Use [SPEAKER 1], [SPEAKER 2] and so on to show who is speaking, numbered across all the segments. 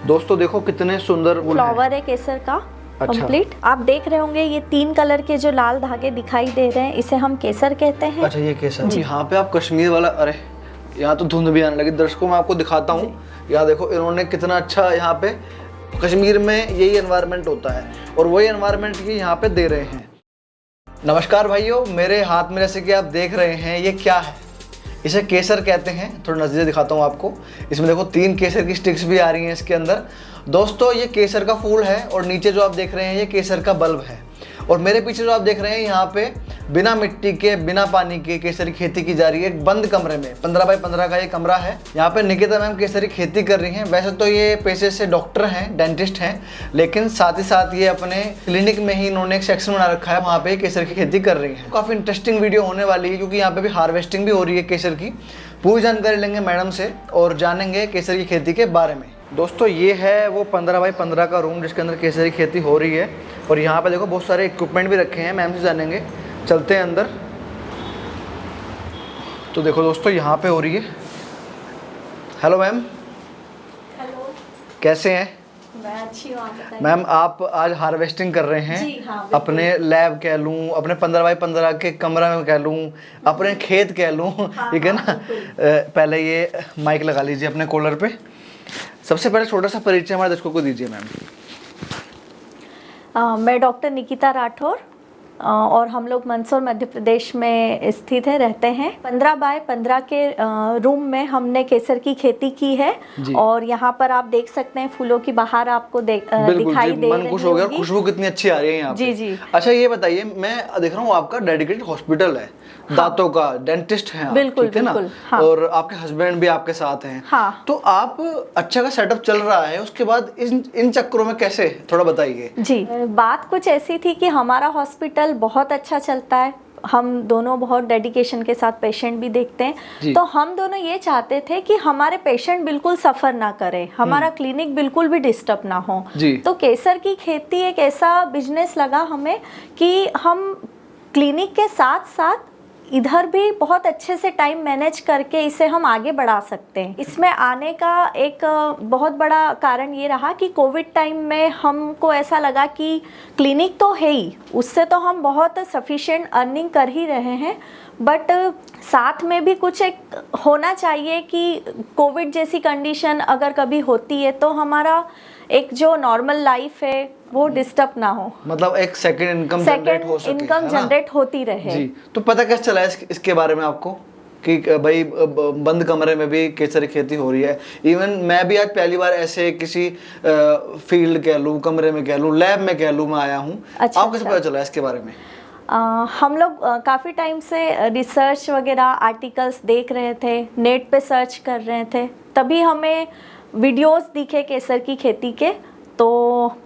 [SPEAKER 1] दोस्तों देखो कितने सुंदर
[SPEAKER 2] फ्लावर है केसर का।
[SPEAKER 1] अच्छा।
[SPEAKER 2] कंप्लीट आप देख रहे होंगे ये 3 कलर के जो लाल धागे दिखाई दे रहे हैं इसे हम केसर कहते हैं।
[SPEAKER 1] अच्छा ये केसर। यहाँ पे आप कश्मीर वाला, अरे यहाँ तो धुंध भी आने लगी। दर्शकों मैं आपको दिखाता हूँ, यहाँ देखो इन्होंने कितना अच्छा, यहाँ पे कश्मीर में यही एनवायरनमेंट होता है और वही एनवायरनमेंट ये यहाँ पे दे रहे हैं। नमस्कार भाइयों, मेरे हाथ में जैसे कि आप देख रहे हैं ये क्या है, इसे केसर कहते हैं। थोड़ा नज़दीक दिखाता हूँ आपको। इसमें देखो 3 केसर की स्टिक्स भी आ रही हैं इसके अंदर। दोस्तों ये केसर का फूल है और नीचे जो आप देख रहे हैं ये केसर का बल्ब है। और मेरे पीछे जो आप देख रहे हैं यहाँ पे बिना मिट्टी के, बिना पानी के केसर की खेती की जा रही है एक बंद कमरे में। 15 बाई 15 का ये कमरा है। यहाँ पे निकिता मैम केसर की खेती कर रही हैं। वैसे तो ये पेशे से डॉक्टर हैं, डेंटिस्ट हैं, लेकिन साथ ही साथ ये अपने क्लिनिक में ही इन्होंने एक सेक्शन बना रखा है, वहाँ पे केसर की खेती कर रही हैं। काफ़ी इंटरेस्टिंग वीडियो होने वाली है क्योंकि यहाँ पे भी हार्वेस्टिंग भी हो रही है केसर की। पूरी जानकारी लेंगे मैडम से और जानेंगे केसर की खेती के बारे में। दोस्तों ये है वो 15 बाई 15 का रूम जिसके अंदर केसर की खेती हो रही है। और यहाँ पे देखो बहुत सारे इक्विपमेंट भी रखे हैं, मैम से जानेंगे। चलते हैं अंदर। तो देखो दोस्तों यहाँ पे हो रही है। Hello ma'am.
[SPEAKER 2] हेलो,
[SPEAKER 1] कैसे हैं?
[SPEAKER 2] मैं अच्छी हूँ, आप बताइए।
[SPEAKER 1] मैम आप आज हार्वेस्टिंग कर रहे हैं?
[SPEAKER 2] जी हाँ, बिल्कुल।
[SPEAKER 1] अपने लैब कह लूँ, अपने 15 बाई 15 के कमरा में कह लूँ, अपने खेत कह लूँ, ठीक है ना। पहले ये माइक लगा लीजिए अपने कॉलर पे। सबसे पहले छोटा सा परिचय हमारे दर्शकों को दीजिए मैम।
[SPEAKER 2] मैं डॉक्टर निकिता राठौर और हम लोग मंदसौर मध्य प्रदेश में स्थित है, रहते हैं। 15 बाय 15 के रूम में हमने केसर की खेती की है। और यहाँ पर आप देख सकते हैं फूलों की बहार आपको दिखाई दे रही है।
[SPEAKER 1] मन खुश हो गया, खुशबू कितनी अच्छी आ रही है यहाँ पे।
[SPEAKER 2] जी जी।
[SPEAKER 1] अच्छा ये बताइए, मैं देख रहा हूँ आपका डेडिकेटेड हॉस्पिटल है। हाँ। दांतों का डेंटिस्ट है आप,
[SPEAKER 2] बिल्कुल
[SPEAKER 1] ठीक है ना।
[SPEAKER 2] हाँ।
[SPEAKER 1] और आपके हस्बैंड भी आपके साथ हैं।
[SPEAKER 2] हाँ।
[SPEAKER 1] तो आप अच्छा का सेटअप चल रहा है, उसके बाद इन चक्करों में कैसे, थोड़ा बताइए।
[SPEAKER 2] जी, बात कुछ ऐसी थी कि हमारा हॉस्पिटल बहुत अच्छा चलता है, हम दोनों बहुत डेडिकेशन के साथ पेशेंट भी देखते हैं। तो हम दोनों ये चाहते थे कि हमारे पेशेंट बिल्कुल सफ़र ना करें, हमारा क्लिनिक बिल्कुल भी डिस्टर्ब ना हो। तो केसर की खेती एक ऐसा बिजनेस लगा हमें कि हम क्लिनिक के साथ साथ इधर भी बहुत अच्छे से टाइम मैनेज करके इसे हम आगे बढ़ा सकते हैं। इसमें आने का एक बहुत बड़ा कारण ये रहा कि कोविड टाइम में हमको ऐसा लगा कि क्लिनिक तो है ही, उससे तो हम बहुत सफिशिएंट अर्निंग कर ही रहे हैं, बट साथ में भी कुछ एक होना चाहिए कि कोविड जैसी कंडीशन अगर कभी होती है तो हमारा एक जो नॉर्मल लाइफ है वो डिस्टर्ब ना हो, मतलब
[SPEAKER 1] एक सेकंड इनकम जनरेट हो सके,
[SPEAKER 2] इनकम जनरेट होती रहे।
[SPEAKER 1] जी। तो पता कैसे चला इसके बारे में आपको कि भाई बंद कमरे में भी केसर की खेती हो रही है? इवन मैं भी आज पहली बार ऐसे किसी फील्ड कह लूँ, कमरे में कह लूँ, लैब में कह लूँ मैं आया हूँ।
[SPEAKER 2] अच्छा,
[SPEAKER 1] आपको कैसे पता चला इसके बारे में?
[SPEAKER 2] हम लोग काफ़ी टाइम से रिसर्च वगैरह आर्टिकल्स देख रहे थे, नेट पे सर्च कर रहे थे, तभी हमें वीडियोस दिखे केसर की खेती के। तो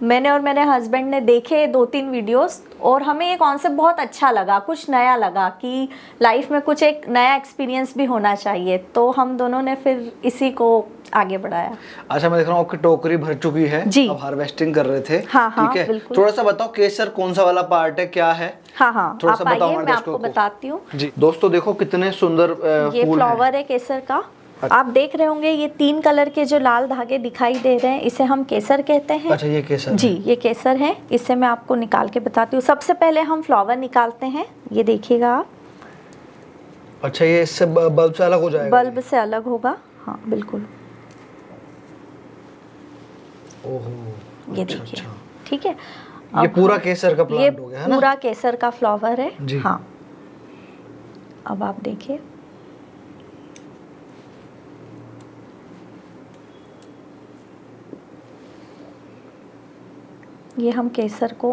[SPEAKER 2] मैंने और मेरे हस्बैंड ने देखे 2-3 वीडियोस और हमें ये कॉन्सेप्ट बहुत अच्छा लगा, कुछ नया लगा कि लाइफ में कुछ एक नया एक्सपीरियंस भी होना चाहिए। तो हम दोनों ने फिर इसी को आगे बढ़ाया।
[SPEAKER 1] अच्छा, मैं देख रहा हूँ आपकी टोकरी भर चुकी है जी। आप हार्वेस्टिंग कर रहे थे।
[SPEAKER 2] हाँ,
[SPEAKER 1] ठीक है, थोड़ा सा बताओ केसर कौन सा वाला पार्ट है, क्या है?
[SPEAKER 2] हाँ,
[SPEAKER 1] थोड़ा सा बताओ,
[SPEAKER 2] मैं आपको बताती हूँ
[SPEAKER 1] जी। दोस्तों देखो कितने सुंदर
[SPEAKER 2] ये फ्लावर है केसर का। आप देख रहे होंगे ये 3 कलर के जो लाल धागे दिखाई दे रहे हैं इसे हम केसर कहते हैं।
[SPEAKER 1] अच्छा ये केसर
[SPEAKER 2] जी, ये केसर है। इससे मैं आपको निकाल के बताती हूँ। सबसे पहले हम फ्लावर निकालते हैं, ये देखिएगा आप।
[SPEAKER 1] अच्छा, ये इससे बल्ब से अलग हो जाएगा?
[SPEAKER 2] बल्ब से अलग होगा, हाँ बिल्कुल।
[SPEAKER 1] ओहो,
[SPEAKER 2] ये देखिए, ठीक है।
[SPEAKER 1] ये पूरा केसर का प्लांट हो गया है ना?
[SPEAKER 2] पूरा केसर का फ्लावर है
[SPEAKER 1] जी।
[SPEAKER 2] हाँ। अब आप देखिए, ये हम केसर को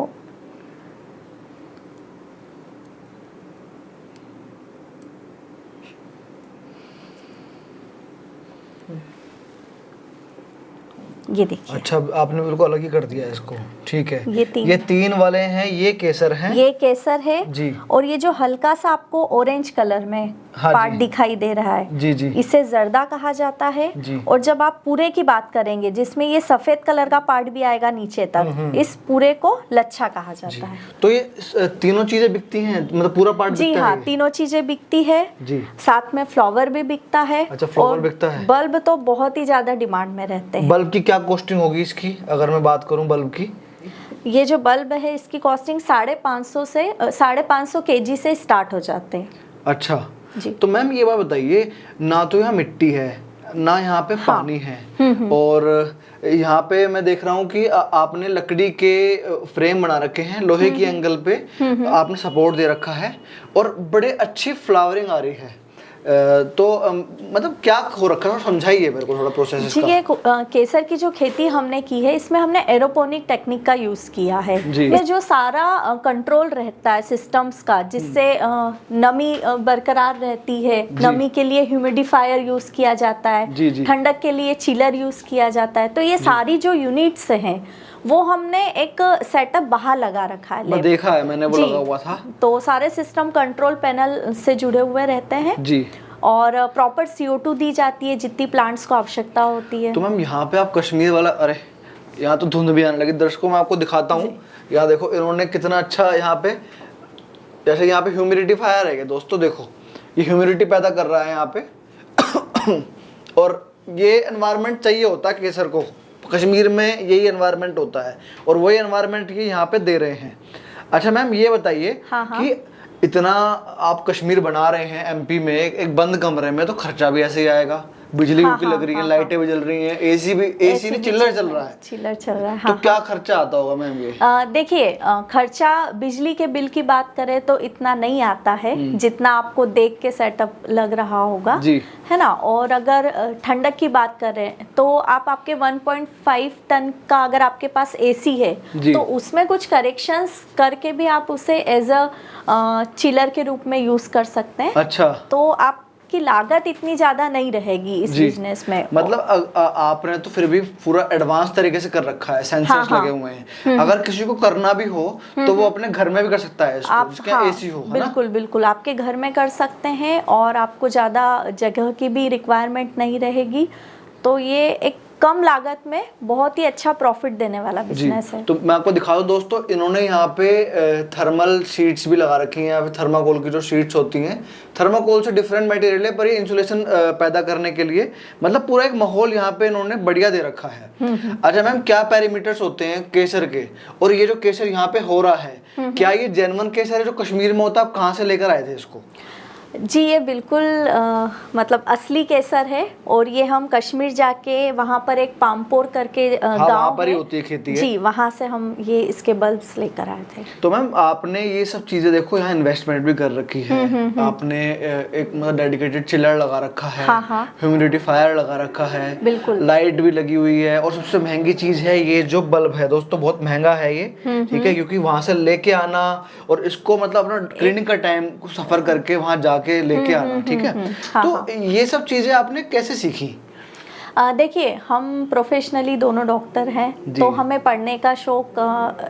[SPEAKER 2] ये देखिए।
[SPEAKER 1] अच्छा, आपने बिल्कुल अलग ही कर दिया इसको, ठीक है।
[SPEAKER 2] ये
[SPEAKER 1] 3 वाले हैं, ये केसर हैं।
[SPEAKER 2] ये केसर है
[SPEAKER 1] जी।
[SPEAKER 2] और ये जो हल्का सा आपको ऑरेंज कलर में पार्ट दिखाई दे रहा है
[SPEAKER 1] जी जी,
[SPEAKER 2] इसे जर्दा कहा जाता है
[SPEAKER 1] जी।
[SPEAKER 2] और जब आप पूरे की बात करेंगे जिसमें ये सफेद कलर का पार्ट भी आएगा नीचे तक, इस पूरे को लच्छा कहा जाता है।
[SPEAKER 1] तो ये तीनों चीजें बिकती हैं, मतलब पूरा पार्ट
[SPEAKER 2] जी हाँ, तीनों चीजें बिकती है
[SPEAKER 1] जी।
[SPEAKER 2] साथ में फ्लावर भी बिकता है।
[SPEAKER 1] अच्छा, फ्लावर बिकता है।
[SPEAKER 2] बल्ब तो बहुत ही ज्यादा डिमांड में रहते हैं।
[SPEAKER 1] बल्ब की क्या क्या कॉस्टिंग होगी इसकी, अगर मैं बात करूं बल्ब की?
[SPEAKER 2] ये जो बल्ब है इसकी कॉस्टिंग 550 kg से स्टार्ट हो जाते हैं।
[SPEAKER 1] अच्छा
[SPEAKER 2] जी।
[SPEAKER 1] तो मैम ये बात बताइए, ना तो यहाँ मिट्टी है ना यहाँ पे पानी है, और यहाँ पे मैं देख रहा हूँ कि आपने लकड़ी के फ्रेम बना रखे हैं, लोहे की एंगल पे आपने सपोर्ट दे रखा है, और बड़े अच्छी फ्लावरिंग आ रही है। तो मतलब क्या हो रखा है, समझाइए मेरे को थोड़ा प्रोसेस इसका।
[SPEAKER 2] जी, ये केसर की जो खेती हमने की है इसमें हमने एरोपोनिक टेक्निक का यूज किया है। ये जो सारा कंट्रोल रहता है सिस्टम्स का, जिससे नमी बरकरार रहती है, नमी के लिए ह्यूमिडिफायर यूज किया जाता है, ठंडक के लिए चिलर यूज किया जाता है। तो ये सारी जो यूनिट्स हैं वो हमने एक सेटअप बाहर लगा रखा है।
[SPEAKER 1] मैं देखा है, मैंने वो लगा हुआ था।
[SPEAKER 2] तो सारे सिस्टम कंट्रोल पैनल से जुड़े हुए रहते हैं जी, और प्रॉपर CO2 दी जाती है जितनी प्लांट्स को आवश्यकता होती है।
[SPEAKER 1] तो मैम यहाँ पे आप कश्मीर वाला, अरे यहाँ तो धुंध भी आने लगी। दर्शकों मैं आपको दिखाता हूँ, यहाँ देखो इन्होंने कितना अच्छा यहाँ पे, जैसे यहाँ पे ह्यूमिडिफायर है दोस्तों, देखो ये ह्यूमिडिटी पैदा कर रहा है यहाँ पे और ये एनवायरनमेंट चाहिए होता है केसर को, कश्मीर में यही एनवायरनमेंट होता है, और वही एनवायरनमेंट ये यहाँ पे दे रहे हैं। अच्छा मैम ये बताइए कि इतना आप कश्मीर बना रहे हैं MP में, एक बंद कमरे में, तो खर्चा भी ऐसे ही आएगा, बिजली की लग रही है, लाइटें भी जल रही हैं, एसी नहीं चिल्लर चल रहा है,
[SPEAKER 2] चिल्लर चल रहा है।
[SPEAKER 1] तो क्या खर्चा आता होगा मैम ये?
[SPEAKER 2] देखिए खर्चा बिजली के बिल की बात करें तो इतना नहीं आता है जितना आपको देख के सेटअप लग रहा होगा जी, है ना। और अगर ठंडक की बात करें तो आपके 1.5 टन का अगर आपके पास AC है तो उसमें कुछ करेक्शंस करके भी आप उसे एज अ चिलर के रूप में यूज कर सकते हैं। अच्छा, तो आप की लागत इतनी ज्यादा नहीं रहेगी इस बिजनेस में।
[SPEAKER 1] मतलब आपने तो फिर भी पूरा एडवांस तरीके से कर रखा है, सेंसर्स लगे हुए हैं। अगर किसी को करना भी हो तो वो अपने घर में भी कर सकता है इसको, जिसका AC हो,
[SPEAKER 2] बिल्कुल बिल्कुल आपके घर में कर सकते हैं, और आपको ज्यादा जगह की भी रिक्वायरमेंट नहीं रहेगी। तो ये एक कम लागत में बहुत ही अच्छा प्रॉफिट देने वाला बिजनेस है।
[SPEAKER 1] तो मैं आपको दिखा दूं दोस्तों, इन्होंने यहाँ पे थर्मल शीट्स भी लगा रखी हैं, या फिर थर्माकोल की जो शीट्स होती हैं, थर्माकोल से डिफरेंट मटेरियल है, पर ये इंसुलेशन पैदा करने के लिए मतलब पूरा एक माहौल यहाँ पे इन्होंने बढ़िया दे रखा है। अच्छा मैम, क्या पैरामीटर्स होते हैं केसर के, और ये जो केसर यहाँ पे हो रहा है, क्या ये जेन्युइन केसर है जो कश्मीर में होता है? आप कहाँ से लेकर आए थे इसको?
[SPEAKER 2] जी, ये बिल्कुल मतलब असली केसर है, और ये हम कश्मीर जाके वहाँ पर एक पामपोर करके गांव
[SPEAKER 1] पर ही होती है खेती है
[SPEAKER 2] जी, वहाँ से हम ये इसके बल्ब्स लेकर आए थे।
[SPEAKER 1] तो मैम आपने ये सब चीजें देखो, यहाँ इन्वेस्टमेंट भी कर रखी है, आपने एक मतलब डेडिकेटेड चिलर लगा रखा है, ह्यूमिडिफायर लगा रखा है, बिल्कुल लाइट भी लगी हुई है, और सबसे महंगी चीज है ये जो बल्ब है दोस्तों, बहुत महंगा है ये, ठीक है, क्योंकि वहां से लेके आना और इसको मतलब अपना क्लीनिंग का टाइम सफर करके वहां जाके लेके आना, ठीक है। तो ये सब चीजें आपने कैसे सीखी?
[SPEAKER 2] देखिए, हम प्रोफेशनली दोनों डॉक्टर हैं, तो हमें पढ़ने का शौक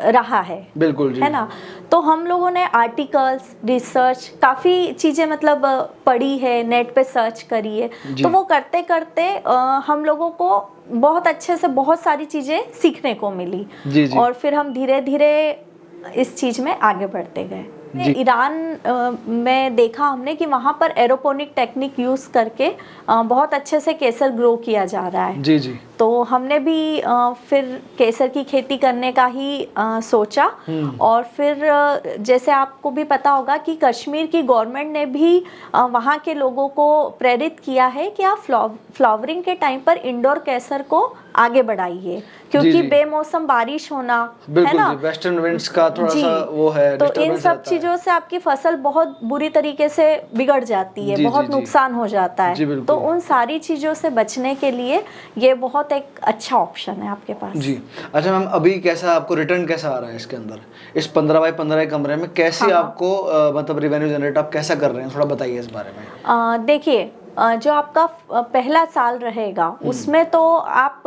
[SPEAKER 2] रहा है, बिल्कुल जी, है ना। तो हम लोगों ने आर्टिकल्स, रिसर्च, काफ़ी चीज़ें मतलब पढ़ी है, नेट पे सर्च करी है। तो वो करते करते हम लोगों को बहुत अच्छे से बहुत सारी चीज़ें सीखने को मिली, और फिर हम धीरे धीरे इस चीज़ में आगे बढ़ते गए। ईरान में देखा हमने कि वहाँ पर एरोपोनिक टेक्निक यूज करके बहुत अच्छे से केसर ग्रो किया जा रहा है। जी जी। तो हमने भी फिर केसर की खेती करने का ही सोचा, और फिर जैसे आपको भी पता होगा कि कश्मीर की गवर्नमेंट ने भी वहाँ के लोगों को प्रेरित किया है कि आप फ्लावरिंग के टाइम पर इंडोर केसर को आगे बढ़ाइए, क्योंकि बेमौसम बारिश होना, है ना, वेस्टर्न विंड्स का थोड़ा सा वो है, तो इन सब चीजों से आपकी फसल बहुत बुरी तरीके से बिगड़ जाती है, बहुत नुकसान हो जाता है। तो उन सारी चीजों से बचने के लिए ये बहुत एक अच्छा ऑप्शन है आपके पास जी। अच्छा मैम, अभी कैसा आपको रिटर्न कैसा आ रहा है इसके अंदर, इस 15 बाय 15 कमरे में कैसे आपको मतलब रेवेन्यू जनरेट आप कैसा कर रहे हैं, थोड़ा बताइए इस बारे में। देखिए, जो आपका पहला साल रहेगा उसमें तो आप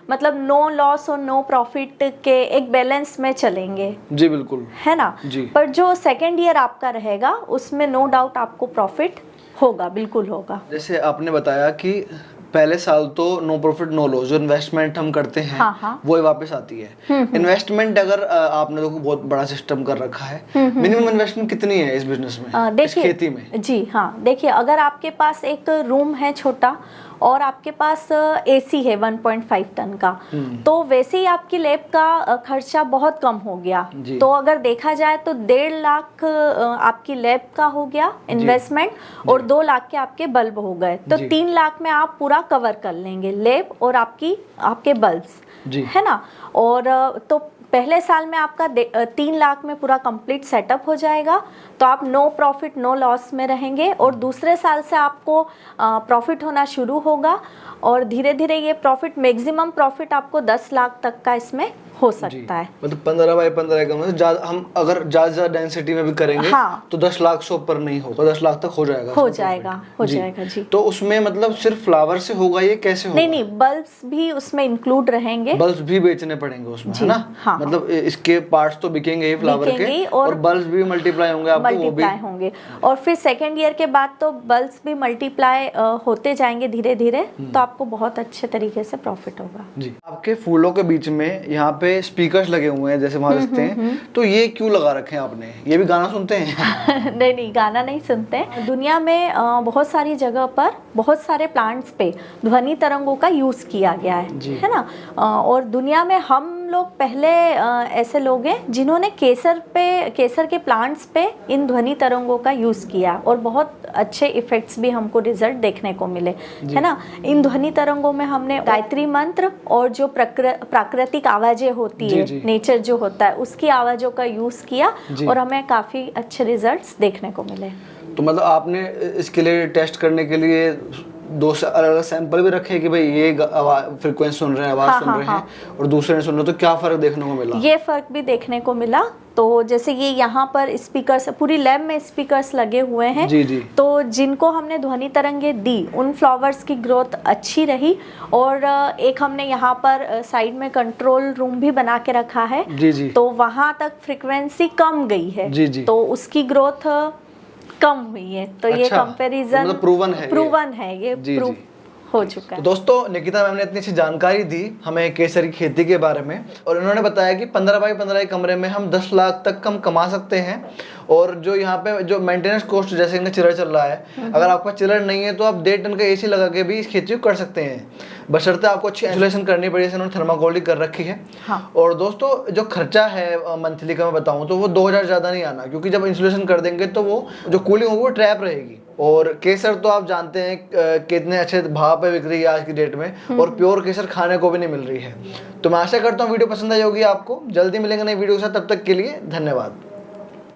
[SPEAKER 2] मतलब नो लॉस और नो प्रॉफिट के एक बैलेंस में चलेंगे जी, बिल्कुल, है ना जी। पर जो सेकेंड ईयर आपका रहेगा उसमें नो डाउट आपको प्रॉफिट होगा, बिल्कुल होगा। जैसे आपने बताया कि पहले साल तो नो प्रॉफिट नो लॉस, जो इन्वेस्टमेंट हम करते हैं वो ही वापस आती है। इन्वेस्टमेंट अगर आपने तो बहुत बड़ा सिस्टम कर रखा है, मिनिमम इन्वेस्टमेंट कितनी है इस बिजनेस में, इस खेती में? जी हाँ, देखिए, अगर आपके पास एक रूम है छोटा और आपके पास एसी है 1.5 टन का, तो वैसे ही आपकी लैब का खर्चा बहुत कम हो गया। तो अगर देखा जाए तो 1.5 लाख आपकी लैब का हो गया इन्वेस्टमेंट, और 2 लाख के आपके बल्ब हो गए, तो 3 लाख में आप पूरा कवर कर लेंगे लैब और आपके बल्ब्स, है ना। और तो पहले साल में आपका 3 लाख में पूरा कंप्लीट सेटअप हो जाएगा, तो आप नो प्रॉफिट नो लॉस में रहेंगे। और दूसरे साल से आपको प्रॉफिट होना शुरू होगा, और धीरे धीरे ये प्रॉफिट, मैक्सिमम प्रॉफिट आपको 10 लाख तक का इसमें हो सकता है।
[SPEAKER 1] मतलब 15 बाई 15 का मतलब हम अगर ज्यादा डेंसिटी में भी करेंगे तो 10 लाख से ऊपर नहीं होगा, 10 लाख तक हो जाएगा जी। तो उसमें मतलब सिर्फ फ्लावर से होगा, ये कैसे होगा?
[SPEAKER 2] नहीं, बल्ब्स भी उसमें इंक्लूड रहेंगे।
[SPEAKER 1] बल्ब्स भी बेचने पड़ेंगे उसमें, है ना?
[SPEAKER 2] हाँ,
[SPEAKER 1] मतलब इसके पार्ट्स तो बिकेंगे ही फ्लावर के, और बल्ब्स भी मल्टीप्लाई होंगे आपको, वो भी
[SPEAKER 2] होंगे। और फिर सेकेंड ईयर के बाद तो बल्ब्स भी मल्टीप्लाई होते जाएंगे धीरे धीरे, तो आपको बहुत अच्छे तरीके से प्रॉफिट होगा
[SPEAKER 1] जी। आपके फूलों के बीच में यहाँ पे स्पीकर्स लगे हुए हैं जैसे वहाँ दिखते हैं, तो ये क्यों लगा रखे हैं आपने? ये भी गाना सुनते हैं?
[SPEAKER 2] नहीं, गाना नहीं सुनते हैं। दुनिया में बहुत सारी जगह पर बहुत सारे प्लांट्स पे ध्वनि तरंगों का यूज किया गया है ना। और दुनिया में हम लोग पहले ऐसे लोग हैं जिन्होंने केसर के प्लांट्स पे इन ध्वनि तरंगों का यूज किया, और बहुत अच्छे इफेक्ट्स भी हमको रिजल्ट देखने को मिले, है ना। इन ध्वनि तरंगों में हमने गायत्री मंत्र और जो प्राकृतिक आवाजें होती है, नेचर जो होता है, उसकी आवाजों का यूज किया, और हमें काफी अच्छे रिजल्ट्स देखने को मिले।
[SPEAKER 1] तो मतलब आपने इसके लिए टेस्ट करने के लिए 2 अलग अलग सैंपल भी रखे कि भाई ये फ्रीक्वेंसी सुन रहे हैं, आवाज सुन रहे हैं, और दूसरे नहीं सुन रहे, तो क्या फर्क देखने को मिला?
[SPEAKER 2] ये फर्क भी देखने को मिला। तो जैसे ये यहाँ पर स्पीकर्स, पूरी लैब में स्पीकर्स लगे हुए हैं, तो जिनको हमने ध्वनि तरंगे दी उन फ्लावर्स की ग्रोथ अच्छी रही। और एक हमने यहाँ पर साइड में कंट्रोल रूम भी बना के रखा है, तो वहाँ तक फ्रीक्वेंसी कम गई है, तो उसकी ग्रोथ कम हुई है। तो ये कंपैरिजन
[SPEAKER 1] मतलब प्रूवन है,
[SPEAKER 2] ये प्रूव हो चुका है।
[SPEAKER 1] तो दोस्तों, निकिता मैम ने इतनी अच्छी जानकारी दी हमें केसर की खेती के बारे में, और इन्होंने बताया कि 15 बाई 15 के कमरे में हम 10 लाख तक कम कमा सकते हैं। और जो यहाँ पे जो मेंटेनेंस कॉस्ट, जैसे इनका चिलर चल रहा है, अगर आपका चिलर नहीं है तो आप 1.5 टन का एसी लगा के भी इस खेती को कर सकते हैं, बशर्ते आपको अच्छी इंसुलेशन करनी पड़ी, जैसे उन्होंने थर्माकोल कर रखी है। और दोस्तों, जो खर्चा है मंथली का मैं बताऊँ तो वो 2000 ज़्यादा नहीं आना, क्योंकि जब इंसुलेशन कर देंगे तो वो जो कूलिंग होगी वो ट्रैप रहेगी। और केसर तो आप जानते हैं कितने अच्छे भाव पे बिक रही है आज की डेट में, और प्योर केसर खाने को भी नहीं मिल रही है। तो मैं आशा करता हूँ वीडियो पसंद आई होगी आपको। जल्दी मिलेंगे नई वीडियो के साथ, तब तक के लिए धन्यवाद।